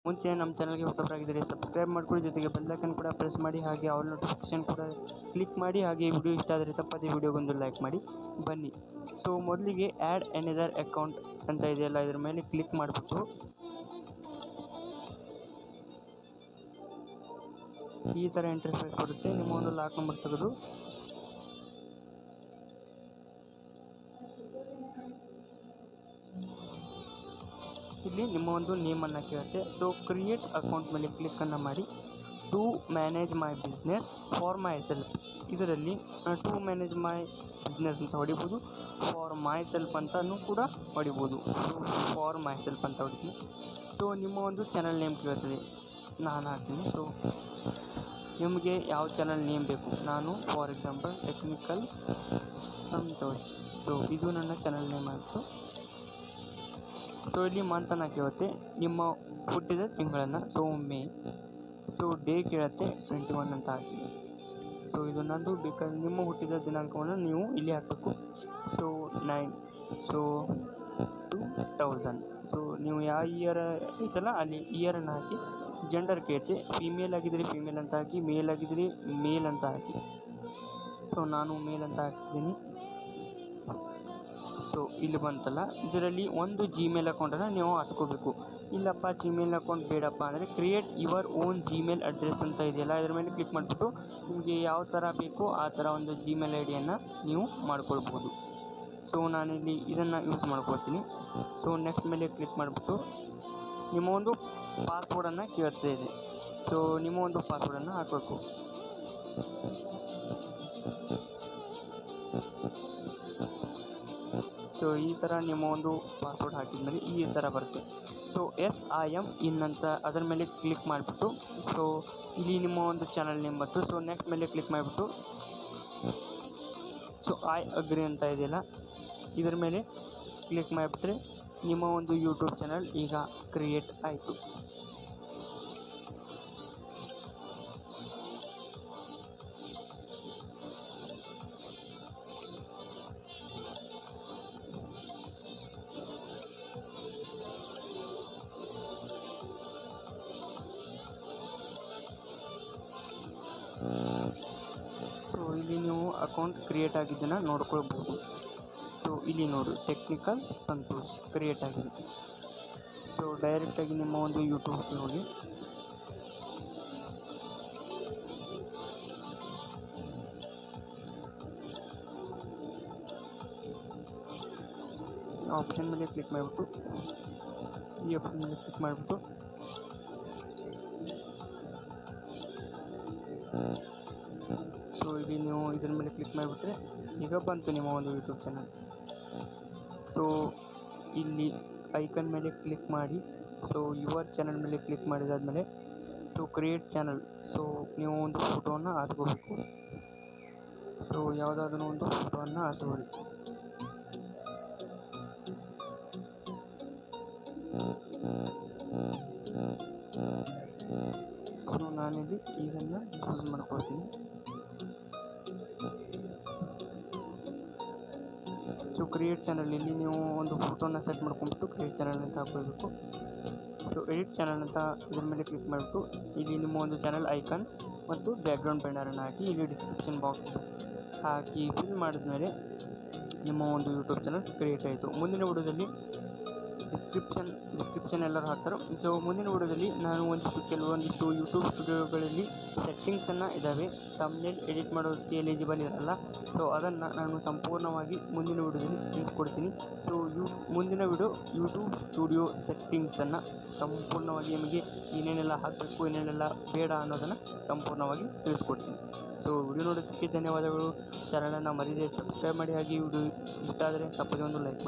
ಮುಂಚೆ ನಮ್ಮ ಚಾನಲ್ಗೆ ಹೊಸಬರಾಗಿದ್ದರೆ ಸಬ್ಸ್ಕ್ರೈಬ್ ಮಾಡ್ಕೊಳ್ಳಿ, ಜೊತೆಗೆ ಬೆಲ್ ಐಕನ್ ಕೂಡ ಪ್ರೆಸ್ ಮಾಡಿ, ಹಾಗೆ ಆಲ್ ನೋಟಿಫಿಕೇಶನ್ ಕೂಡ ಕ್ಲಿಕ್ ಮಾಡಿ. ಹಾಗೆ ವಿಡಿಯೋ ಇಷ್ಟ ಆದರೆ ತಪ್ಪದೇ ವಿಡಿಯೋಗೊಂದು ಲೈಕ್ ಮಾಡಿ. ಬನ್ನಿ, ಸೊ ಮೊದಲಿಗೆ ಆ್ಯಡ್ ಎನದರ್ ಅಕೌಂಟ್ ಅಂತ ಇದೆಯಲ್ಲ, ಇದ್ರ ಮೇಲೆ ಕ್ಲಿಕ್ ಮಾಡಿಬಿಟ್ಟು ಈ ಥರ ಇಂಟರ್ಫೇಸ್ ಬರುತ್ತೆ. ನಿಮ್ಮ ಒಂದು ಲಾಕ್ ನಂಬರ್ ತೆಗೆದು ಇಲ್ಲಿ ನಿಮ್ಮ ಒಂದು ನೇಮನ್ನು ಕೇಳುತ್ತೆ. ಸೊ ಕ್ರಿಯೇಟ್ ಅಕೌಂಟ್ ಮೇಲೆ ಕ್ಲಿಕ್ಕನ್ನು ಮಾಡಿ. To manage my business for myself, ಇದರಲ್ಲಿ ಟು ಮ್ಯಾನೇಜ್ ಮೈ ಬಿಸ್ನೆಸ್ ಅಂತ ಹೊಡಿಬೋದು, ಫಾರ್ ಮೈ ಸೆಲ್ಫ್ ಅಂತಲೂ ಕೂಡ ಹೊಡಿಬೋದು. ಸೊ ಫಾರ್ ಮೈ ಸೆಲ್ಫ್ ಅಂತ ಹೊಡಿತೀನಿ. ಸೊ ನಿಮ್ಮ ಒಂದು ಚಾನಲ್ ನೇಮ್ ಕೇಳ್ತದೆ, ನಾನು ಹಾಕ್ತೀನಿ. ಸೊ ನಿಮಗೆ ಯಾವ ಚಾನಲ್ ನೇಮ್ ಬೇಕು, ನಾನು for example technical Santosh. So ಇದು ನನ್ನ ಚಾನಲ್ ನೇಮ್ ಆಯಿತು. ಸೊ ಇಲ್ಲಿ ಮಂತನ್ನು ಕೇಳುತ್ತೆ, ನಿಮ್ಮ ಹುಟ್ಟಿದ ತಿಂಗಳನ್ನು. ಸೊ ಮೇ. ಸೊ ಡೇ ಕೇಳುತ್ತೆ 21 ಅಂತ ಹಾಕಿ. ಸೊ ಇದು ನಂದು, ಬೇಕಾದ್ರೆ ನಿಮ್ಮ ಹುಟ್ಟಿದ ದಿನಾಂಕವನ್ನು ನೀವು ಇಲ್ಲಿ ಹಾಕಬೇಕು. So 9, so 2000. ಸೊ ನೀವು ಯಾವ ಇಯರ್ ಐತಲ್ಲ ಅಲ್ಲಿ ಇಯರನ್ನು ಹಾಕಿ. ಜೆಂಡರ್ ಕೇಳುತ್ತೆ, ಫೀಮೇಲ್ ಆಗಿದ್ದರೆ ಫೀಮೇಲ್ ಅಂತ ಹಾಕಿ, ಮೇಲ್ ಆಗಿದ್ದರೆ ಮೇಲ್ ಅಂತ ಹಾಕಿ. ಸೊ ನಾನು ಮೇಲ್ ಅಂತ ಹಾಕ್ತಿದ್ದೀನಿ. ಸೊ ಇಲ್ಲಿ ಬಂತಲ್ಲ, ಇದರಲ್ಲಿ ಒಂದು ಜಿಮೇಲ್ ಅಕೌಂಟನ್ನು ನೀವು ಹಾಕ್ಸ್ಕೋಬೇಕು. ಇಲ್ಲಪ್ಪ ಜಿಮೇಲ್ ಅಕೌಂಟ್ ಬೇಡಪ್ಪ ಅಂದರೆ create your own Gmail address ಅಂತ ಇದೆಯಲ್ಲ, ಇದರ ಮೇಲೆ ಕ್ಲಿಕ್ ಮಾಡಿಬಿಟ್ಟು ನಿಮಗೆ ಯಾವ ಥರ ಬೇಕೋ ಆ ಥರ ಒಂದು ಜಿಮೇಲ್ ಐ ಡಿಯನ್ನು ನೀವು ಮಾಡ್ಕೊಳ್ಬೋದು. ಸೊ ನಾನಿಲ್ಲಿ ಇದನ್ನು ಯೂಸ್ ಮಾಡ್ಕೊಳ್ತೀನಿ. ಸೊ ನೆಕ್ಸ್ಟ್ ಮೇಲೆ ಕ್ಲಿಕ್ ಮಾಡಿಬಿಟ್ಟು ನಿಮ್ಮ ಒಂದು ಪಾಸ್ವರ್ಡನ್ನು ಕೇಳ್ತಾ ಇದೆ. ಸೊ ನಿಮ್ಮ ಒಂದು ಪಾಸ್ವರ್ಡನ್ನು ಹಾಕಬೇಕು. ಸೊ ಈ ಥರ ನಿಮ್ಮ ಒಂದು ಪಾಸ್ವರ್ಡ್ ಹಾಕಿದ್ಮೇಲೆ ಈ ಥರ ಬರುತ್ತೆ. ಸೊ SIM ಇನ್ ಅಂತ ಅದರ ಮೇಲೆ ಕ್ಲಿಕ್ ಮಾಡಿಬಿಟ್ಟು, ಸೊ ಇಲ್ಲಿ ನಿಮ್ಮ ಒಂದು ಚಾನಲ್ ನೇಮ್ ಬಂತು. ಸೊ ನೆಕ್ಸ್ಟ್ ಮೇಲೆ ಕ್ಲಿಕ್ ಮಾಡಿಬಿಟ್ಟು ಸೊ ಐ ಅಗ್ರಿ ಅಂತ ಇದೆಯಲ್ಲ, ಇದರ ಮೇಲೆ ಕ್ಲಿಕ್ ಮಾಡಿಬಿಟ್ರೆ ನಿಮ್ಮ ಒಂದು ಯೂಟ್ಯೂಬ್ ಚಾನಲ್ ಈಗ ಕ್ರಿಯೇಟ್ ಆಯಿತು. ಸೊ ಇಲ್ಲಿ ನೀವು ಅಕೌಂಟ್ ಕ್ರಿಯೇಟ್ ಆಗಿದ್ದನ್ನು ನೋಡ್ಕೊಳ್ಬೋದು. ಸೊ ಇಲ್ಲಿ ನೋಡಿ, ಟೆಕ್ನಿಕಲ್ ಸಂತೋಷ್ ಕ್ರಿಯೇಟ್ ಆಗಿರುತ್ತೆ. ಸೊ ಡೈರೆಕ್ಟಾಗಿ ನಿಮ್ಮ ಒಂದು ಯೂಟ್ಯೂಬ್ಗೆ ಹೋಗಿ ಆಪ್ಷನ್ ಮೇಲೆ ಕ್ಲಿಕ್ ಮಾಡಿಬಿಟ್ಟು ಈ ಆಪ್ಷನ್ ಮೇಲೆ ಕ್ಲಿಕ್ ಮಾಡಿಬಿಟ್ಟು ಸೊ ಇಲ್ಲಿ ನೀವು ಇದರ ಮೇಲೆ ಕ್ಲಿಕ್ ಮಾಡಿಬಿಟ್ರೆ ಈಗ ಬಂತು ನಿಮ್ಮ ಒಂದು ಯೂಟ್ಯೂಬ್ ಚಾನಲ್. ಸೊ ಇಲ್ಲಿ ಐಕನ್ ಮೇಲೆ ಕ್ಲಿಕ್ ಮಾಡಿ. ಸೊ ಯುವರ್ ಚಾನಲ್ ಮೇಲೆ ಕ್ಲಿಕ್ ಮಾಡಿದಾದಮೇಲೆ ಸೊ ಕ್ರಿಯೇಟ್ ಚಾನಲ್. ಸೊ ನೀವು ಒಂದು ಫೋಟೋವನ್ನು ಹಾಕ್ಕೋಬೇಕು. ಸೊ ಯಾವುದಾದ್ರೂ ಒಂದು ಫೋಟೋವನ್ನು ಹಾಕ್ಕೊಳ್ಳಿ. ಸೊ ನಾನಿಲ್ಲಿ ಇದನ್ನು ಯೂಸ್ ಮಾಡ್ಕೊಳ್ತೀನಿ. ಸೊ ಕ್ರಿಯೇಟ್ ಚಾನಲ್ ಇಲ್ಲಿ ನೀವು ಒಂದು ಫೋಟೋನ ಸೆಟ್ ಮಾಡ್ಕೊಂಡ್ಬಿಟ್ಟು ಕ್ರಿಯೇಟ್ ಚಾನಲ್ ಅಂತ ಹಾಕ್ಕೊಳ್ಬೇಕು. ಸೊ ಎಡಿಟ್ ಚಾನಲ್ ಅಂತ ಇದ್ರ ಮೇಲೆ ಕ್ಲಿಕ್ ಮಾಡಿಬಿಟ್ಟು ಇಲ್ಲಿ ನಿಮ್ಮ ಒಂದು ಚಾನಲ್ ಐಕಾನ್ ಮತ್ತು ಬ್ಯಾಕ್ಗ್ರೌಂಡ್ ಬ್ಯಾನರನ್ನು ಹಾಕಿ ಇಲ್ಲಿ ಡಿಸ್ಕ್ರಿಪ್ಷನ್ ಬಾಕ್ಸ್ ಹಾಕಿ ಫಿಲ್ ಮಾಡಿದ್ಮೇಲೆ ನಿಮ್ಮ ಒಂದು ಯೂಟ್ಯೂಬ್ ಚಾನಲ್ ಕ್ರಿಯೇಟ್ ಆಯಿತು. ಮುಂದಿನ ವಿಡಿಯೋದಲ್ಲಿ ಡಿಸ್ಕ್ರಿಪ್ಷನ್ ಎಲ್ಲರೂ ಹಾಕ್ತಾರೆ. ಸೊ ಮುಂದಿನ ವಿಡಿಯೋದಲ್ಲಿ ನಾನು ಕೆಲವೊಂದಿಷ್ಟು ಯೂಟ್ಯೂಬ್ ಸ್ಟುಡಿಯೋಗಳಲ್ಲಿ ಸೆಟ್ಟಿಂಗ್ಸನ್ನು ಇದ್ದಾವೆ, ಥಂಬ್ನೇಲ್ ಎಡಿಟ್ ಮಾಡೋದಕ್ಕೆ ಎಲಿಜಿಬಲ್ ಇರಲ್ಲ. ಸೊ ಅದನ್ನು ನಾನು ಸಂಪೂರ್ಣವಾಗಿ ಮುಂದಿನ ವಿಡಿಯೋದಲ್ಲಿ ತಿಳಿಸ್ಕೊಡ್ತೀನಿ. ಸೊ ಮುಂದಿನ ವಿಡಿಯೋ ಯೂಟ್ಯೂಬ್ ಸ್ಟುಡಿಯೋ ಸೆಟ್ಟಿಂಗ್ಸನ್ನು ಸಂಪೂರ್ಣವಾಗಿ ನಿಮಗೆ ಏನೇನೆಲ್ಲ ಹಾಕಬೇಕು, ಏನೇನೆಲ್ಲ ಬೇಡ ಅನ್ನೋದನ್ನು ಸಂಪೂರ್ಣವಾಗಿ ತಿಳಿಸ್ಕೊಡ್ತೀನಿ. ಸೊ ವಿಡಿಯೋ ನೋಡೋದಕ್ಕೆ ಧನ್ಯವಾದಗಳು. ಚಾನಲನ್ನು ಮರೀದೆ ಸಬ್ಸ್ಕ್ರೈಬ್ ಮಾಡಿ, ಹಾಗೆ ವಿಡಿಯೋ ಇಷ್ಟ ಆದರೆ ತಪ್ಪದೇ ಒಂದು ಲೈಕ್ ಮಾಡಿ.